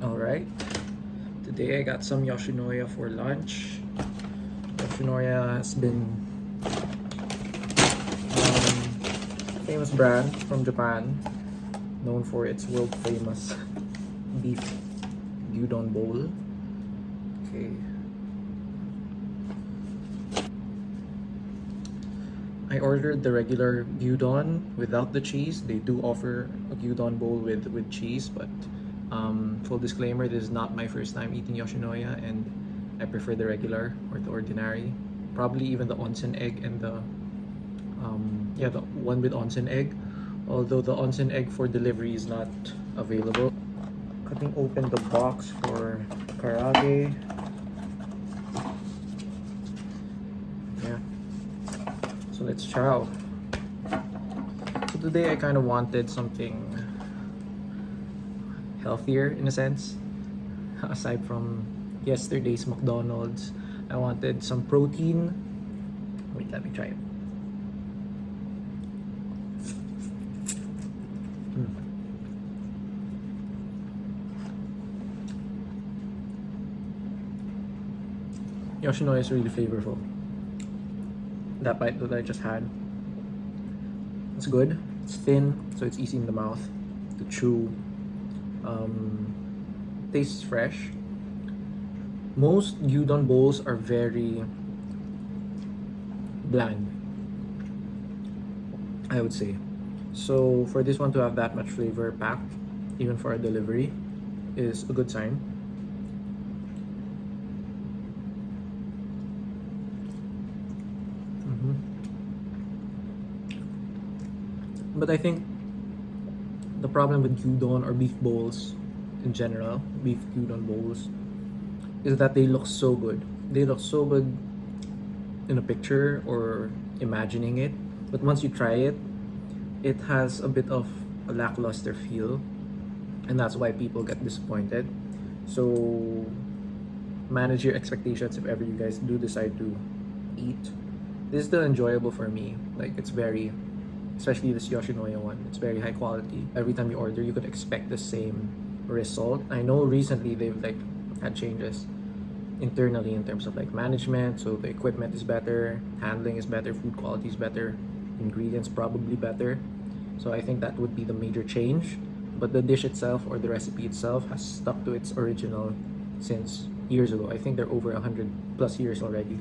Alright, today I got some Yoshinoya for lunch. Yoshinoya has been famous brand from Japan, known for its world famous beef gyudon bowl. Okay. I ordered the regular gyudon without the cheese. They do offer a gyudon bowl with cheese, but full disclaimer, this is not my first time eating Yoshinoya, and I prefer the regular or the ordinary. Probably even the onsen egg and the one with onsen egg. Although the onsen egg for delivery is not available. Cutting open the box for Karaage. Yeah. So let's chow. So today I kind of wanted something healthier in a sense. Aside from yesterday's McDonald's, I wanted some protein. Wait, let me try it. Yoshinoya is really flavorful. That bite that I just had, it's good. It's thin, so it's easy in the mouth to chew. Tastes fresh. Most gyudon bowls are very bland, I would say. So for this one to have that much flavor packed, even for a delivery, is a good sign. But I think the problem with gyudon or beef bowls in general, beef gyudon bowls, is that they look so good. They look so good in a picture or imagining it, but once you try it, it has a bit of a lackluster feel, and that's why people get disappointed. So manage your expectations if ever you guys do decide to eat. This is still enjoyable for me. Like, it's very, especially this Yoshinoya one, it's very high quality. Every time you order, you could expect the same result. I know recently they've had changes internally in terms of management, so the equipment is better, handling is better, food quality is better, ingredients probably better. So I think that would be the major change. But the dish itself or the recipe itself has stuck to its original since years ago. I think they're over 100 plus years already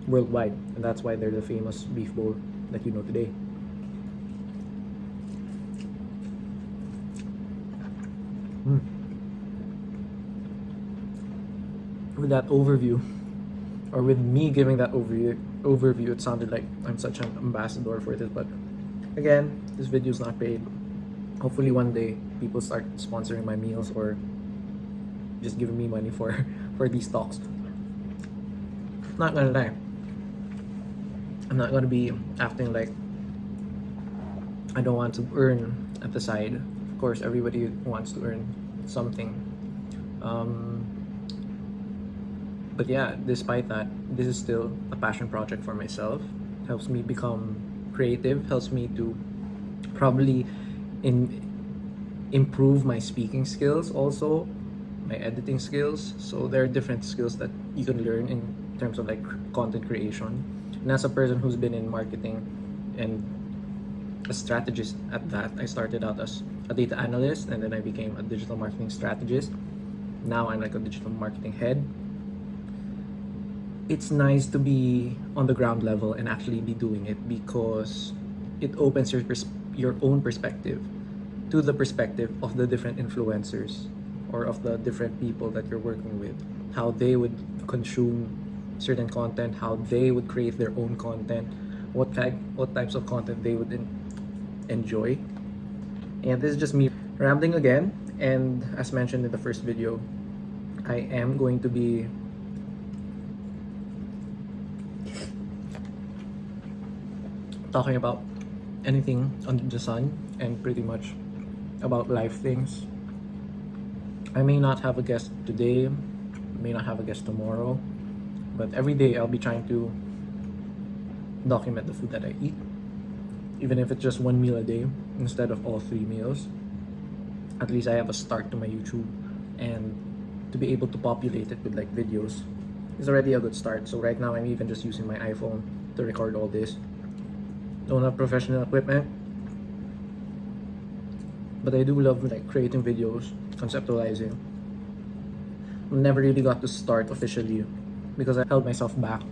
worldwide, and that's why they're the famous beef bowl that you know today. With that overview, or with me giving that overview, it sounded like I'm such an ambassador for this, but again, this video is not paid. Hopefully one day people start sponsoring my meals or just giving me money for these talks. Not gonna lie, I'm not gonna be acting like I don't want to earn at the side. Of course, everybody wants to earn something. But yeah, despite that, this is still a passion project for myself. Helps me become creative, helps me to probably improve my speaking skills, also my editing skills. So there are different skills that you can learn in terms of content creation. And as a person who's been in marketing and a strategist at that, I started out as a data analyst, and then I became a digital marketing strategist. Now I'm like a digital marketing head. It's nice to be on the ground level and actually be doing it, because it opens your own perspective to the perspective of the different influencers or of the different people that you're working with, how they would consume certain content, how they would create their own content, what types of content they would enjoy. And this is just me rambling again, and as mentioned in the first video, I am going to be talking about anything under the sun and pretty much about life things. I may not have a guest today, may not have a guest tomorrow, but every day I'll be trying to document the food that I eat, even if it's just one meal a day instead of all 3 meals. At least I have a start to my YouTube and to be able to populate it with like videos is already a good start. So right now I'm even just using my iPhone to record all this. Don't have professional equipment, but I do love like creating videos, conceptualizing. Never really got to start officially because I held myself back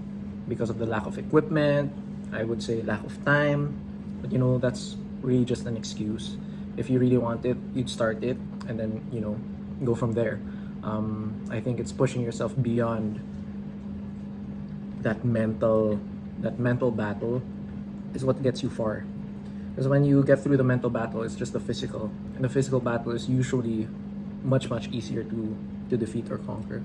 because of the lack of equipment, I would say lack of time, but you know, that's really just an excuse. If you really want it, you'd start it and then, you know, go from there. I think it's pushing yourself beyond that mental battle is what gets you far. Because when you get through the mental battle, it's just the physical, and the physical battle is usually much easier to defeat or conquer.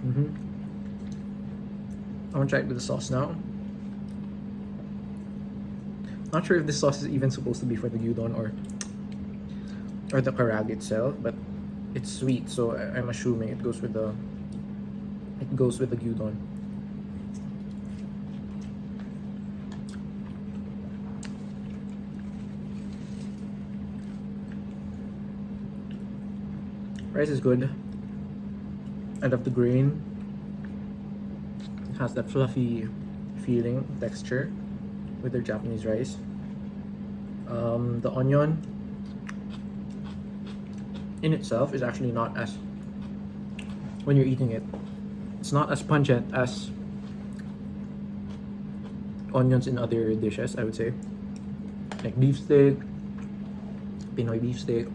I'm gonna try it with the sauce now. Not sure if this sauce is even supposed to be for the gyudon or the karaage itself, but it's sweet, so I'm assuming it goes with the gyudon. Rice is good. I love the grain. It has that fluffy feeling, texture with their Japanese rice. The onion in itself is actually not as, when you're eating it, it's not as pungent as onions in other dishes, I would say. Like beef steak, Pinoy beef steak.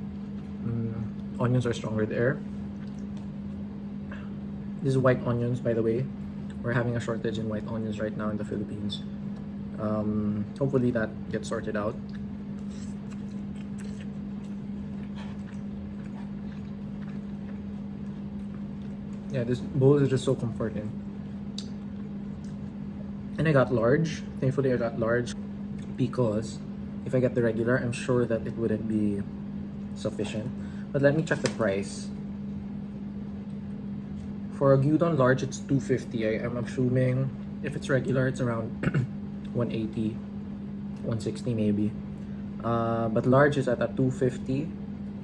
Onions are stronger there. This is white onions, by the way. We're having a shortage in white onions right now in the Philippines. Hopefully that gets sorted out. Yeah, this bowl is just so comforting. And I got large. Thankfully I got large because if I get the regular, I'm sure that it wouldn't be sufficient. But let me check the price. For a gyudon large, it's $250. I'm assuming if it's regular, it's around $180, $160 maybe. But large is at a $250.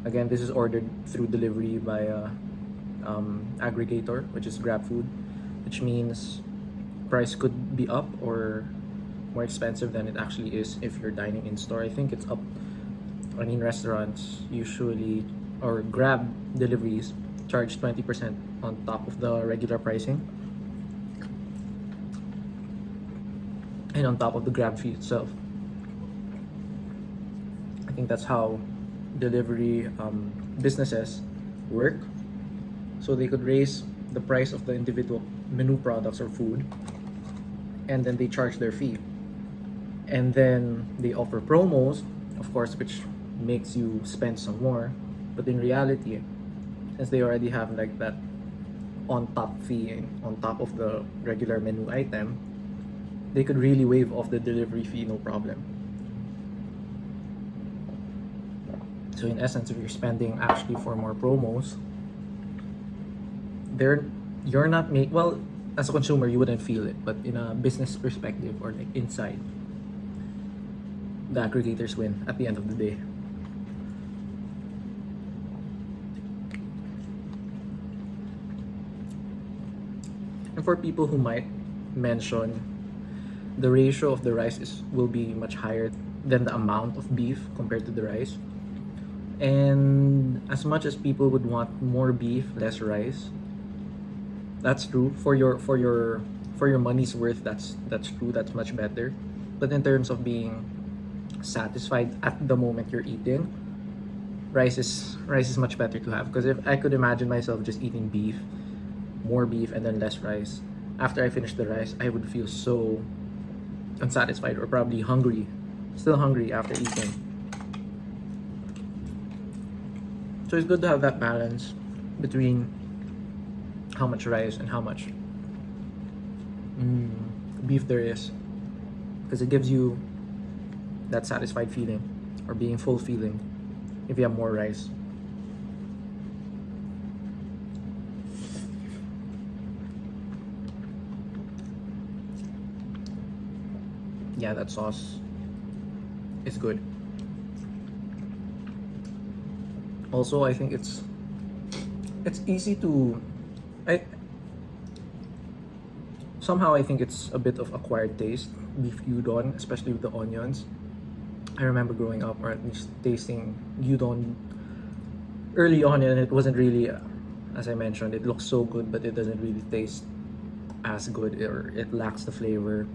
Again, this is ordered through delivery by a aggregator, which is GrabFood, which means price could be up or more expensive than it actually is if you're dining in store. I think it's up. I mean, restaurants usually, or Grab deliveries, charge 20% on top of the regular pricing and on top of the Grab fee itself. I think that's how delivery businesses work. So they could raise the price of the individual menu products or food, and then they charge their fee. And then they offer promos, of course, which makes you spend some more. But in reality, since they already have like that on top fee on top of the regular menu item, they could really waive off the delivery fee, no problem. So in essence, if you're spending actually for more promos, you're not well, as a consumer you wouldn't feel it, but in a business perspective or like inside, the aggregators win at the end of the day. And for people who might mention the ratio of the rice will be much higher than the amount of beef compared to the rice, and as much as people would want more beef, less rice, that's true. For your money's worth, that's true. That's much better. But in terms of being satisfied at the moment you're eating, rice is much better to have. Because if I could imagine myself just eating beef, more beef and then less rice, after I finish the rice, I would feel so unsatisfied or probably hungry, still hungry after eating. So it's good to have that balance between how much rice and how much beef there is, because it gives you that satisfied feeling or being full feeling if you have more rice. Yeah, that sauce is good. Also, I think it's easy to I somehow I think it's a bit of acquired taste, beef gyudon, especially with the onions. I remember growing up, or at least tasting gyudon early on, and it wasn't really, as I mentioned, it looks so good, but it doesn't really taste as good, or it lacks the flavor.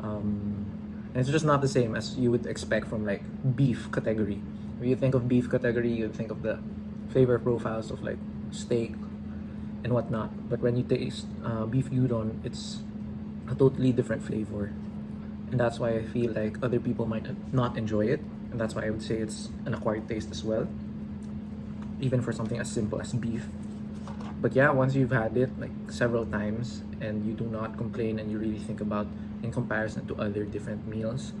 And it's just not the same as you would expect from like beef category. When you think of beef category, you think of the flavor profiles of like steak and whatnot. But when you taste beef gyudon, it's a totally different flavor, and that's why I feel like other people might not enjoy it, and that's why I would say it's an acquired taste as well, even for something as simple as beef. But yeah, once you've had it like several times and you do not complain, and you really think about in comparison to other different meals,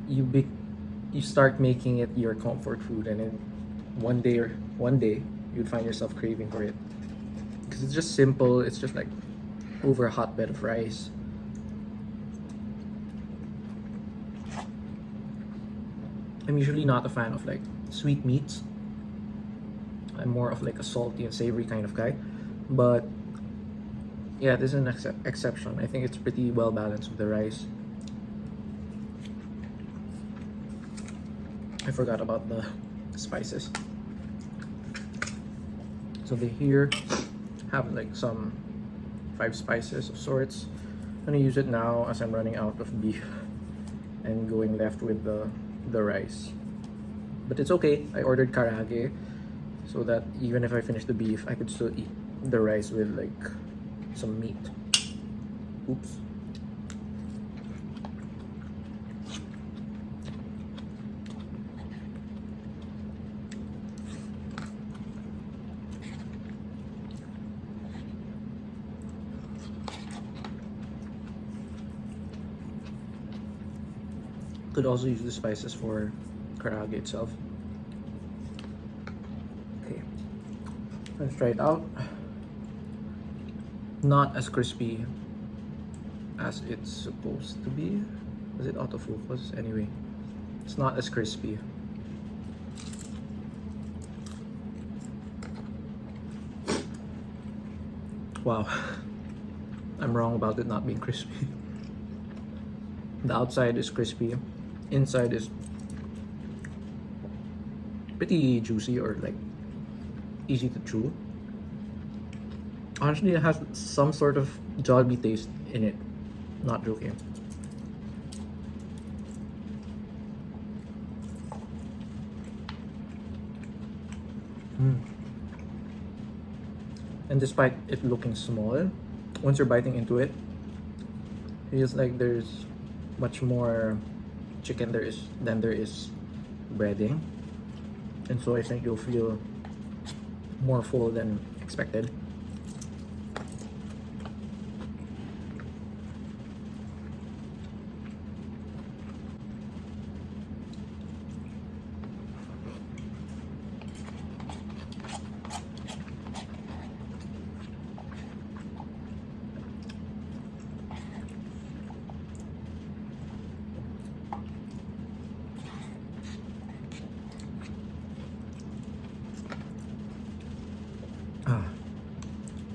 you start making it your comfort food, and then one day you'd find yourself craving for it, because it's just simple. It's just like over a hot bed of rice. I'm usually not a fan of like sweet meats. I'm more of like a salty and savory kind of guy, but yeah, this is an exception. I think it's pretty well balanced with the rice. I forgot about the spices. So they here have like some 5 spices of sorts. I'm gonna use it now as I'm running out of beef and going left with the rice. But it's okay. I ordered karaage, so that even if I finish the beef, I could still eat the rice with like some meat. Oops. Could also use the spices for karaage itself. Okay, let's try it out. Not as crispy as it's supposed to be. Is it autofocus? Anyway, it's not as crispy. Wow, I'm wrong about it not being crispy. The outside is crispy, inside is pretty juicy, or like easy to chew. Honestly, it has some sort of Jollibee taste in it. Not joking. And despite it looking small, once you're biting into it, it feels like there's much more chicken than there is breading. And so I think you'll feel more full than expected.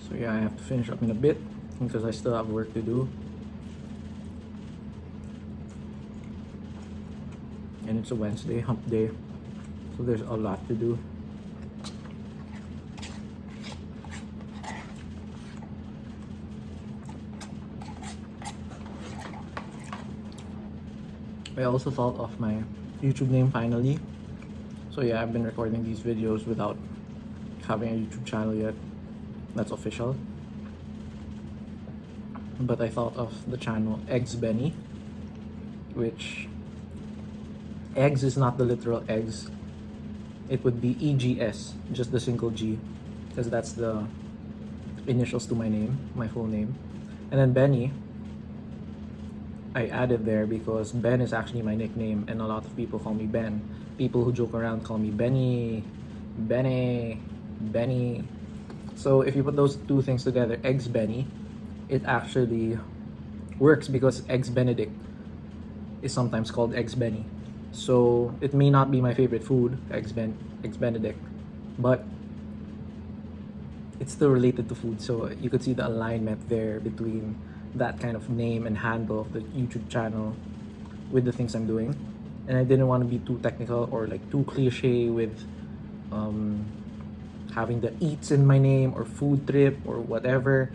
So yeah, I have to finish up in a bit because I still have work to do. And it's a Wednesday, hump day, so there's a lot to do. I also thought of my YouTube name finally. So yeah, I've been recording these videos without having a YouTube channel yet. That's official. But I thought of the channel Eggs Benny, which eggs is not the literal eggs. It would be EGS, just the single G, because that's the initials to my name, my full name. And then Benny, I added there because Ben is actually my nickname, and a lot of people call me Ben. People who joke around call me Benny, Benny, Benny. So if you put those two things together, Eggs Benny, it actually works because Eggs Benedict is sometimes called Eggs Benny. So it may not be my favorite food, eggs Benedict, but it's still related to food. So you could see the alignment there between that kind of name and handle of the YouTube channel with the things I'm doing. And I didn't want to be too technical or like too cliche with having the eats in my name or food trip or whatever.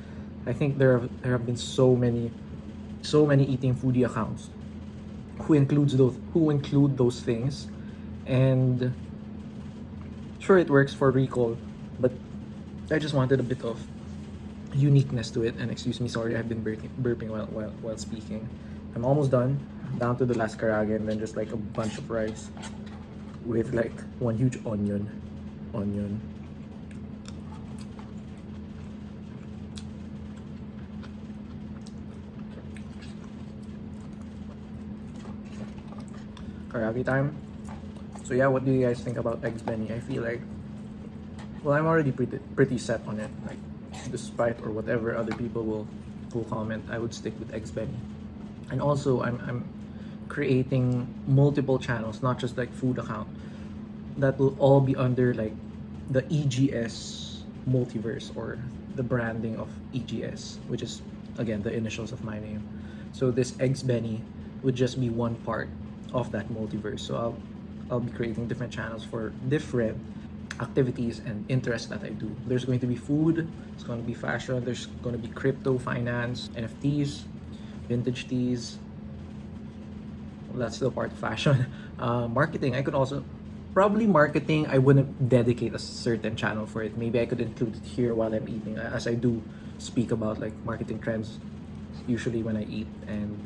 I think there have been so many eating foodie accounts who include those things, and sure, it works for recall, but I just wanted a bit of uniqueness to it. And excuse me, sorry, I've been burping while speaking. I'm almost done, down to the last karaage, and then just like a bunch of rice with like one huge onion. Karaage time. So yeah, what do you guys think about eggs Benny? I feel like, well, I'm already pretty set on it. Like, despite or whatever other people will comment, I would stick with eggs Benny. And also, I'm creating multiple channels, not just like food account, that will all be under like the EGS multiverse, or the branding of EGS, which is again the initials of my name. So this eggs Benny would just be one part of that multiverse. So I'll be creating different channels for different activities and interests that I do. There's going to be food, it's going to be fashion, there's going to be crypto, finance, NFTs, vintage teas. Well, that's still part of fashion. Marketing, I could also probably marketing. I wouldn't dedicate a certain channel for it. Maybe I could include it here while I'm eating, as I do speak about like marketing trends usually when I eat, and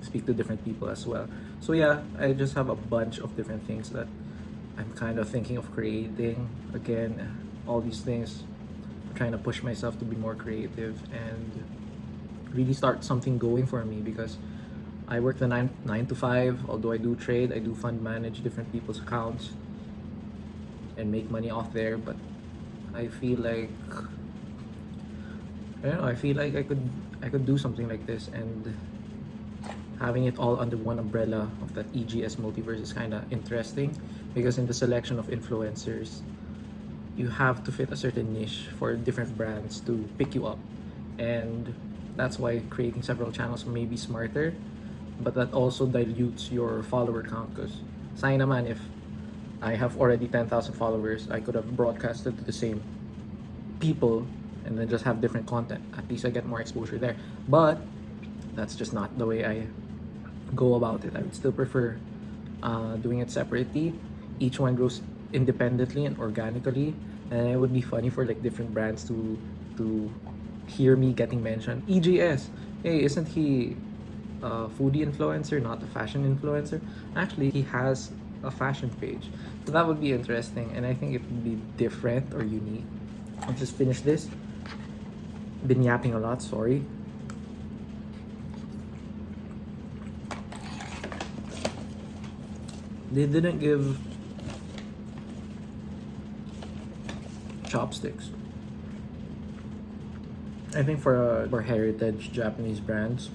speak to different people as well. So yeah, I just have a bunch of different things that I'm kind of thinking of creating. Again, all these things, I'm trying to push myself to be more creative and really start something going for me, because I work the 9 to 5. Although I do trade, I do fund manage different people's accounts and make money off there. But I feel like, I don't know, I feel like I could do something like this, and having it all under one umbrella of that EGS multiverse is kind of interesting, because in the selection of influencers, you have to fit a certain niche for different brands to pick you up. And that's why creating several channels may be smarter, but that also dilutes your follower count, because sayang naman, if I have already 10,000 followers, I could have broadcasted to the same people and then just have different content. At least I get more exposure there. But that's just not the way I go about it. I would still prefer doing it separately. Each one grows independently and organically, and it would be funny for like different brands to hear me getting mentioned. EGS, hey, isn't he a foodie influencer, not a fashion influencer? Actually, he has a fashion page, so that would be interesting, and I think it would be different or unique. I'll just finish this. Been yapping a lot, sorry. They didn't give chopsticks. I think for heritage Japanese brands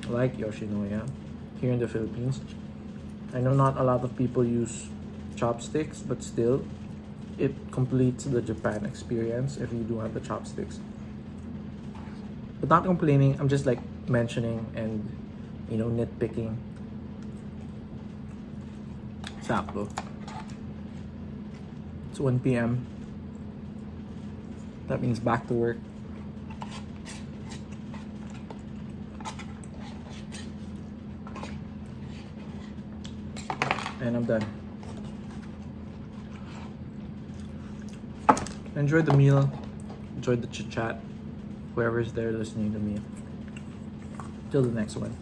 like Yoshinoya here in the Philippines, I know not a lot of people use chopsticks, but still, it completes the Japan experience if you do have the chopsticks. But not complaining, I'm just like mentioning and, you know, nitpicking. Sakto. It's 1 p.m. That means back to work. And I'm done. Enjoy the meal. Enjoy the chit chat. Whoever's there listening to me. Till the next one.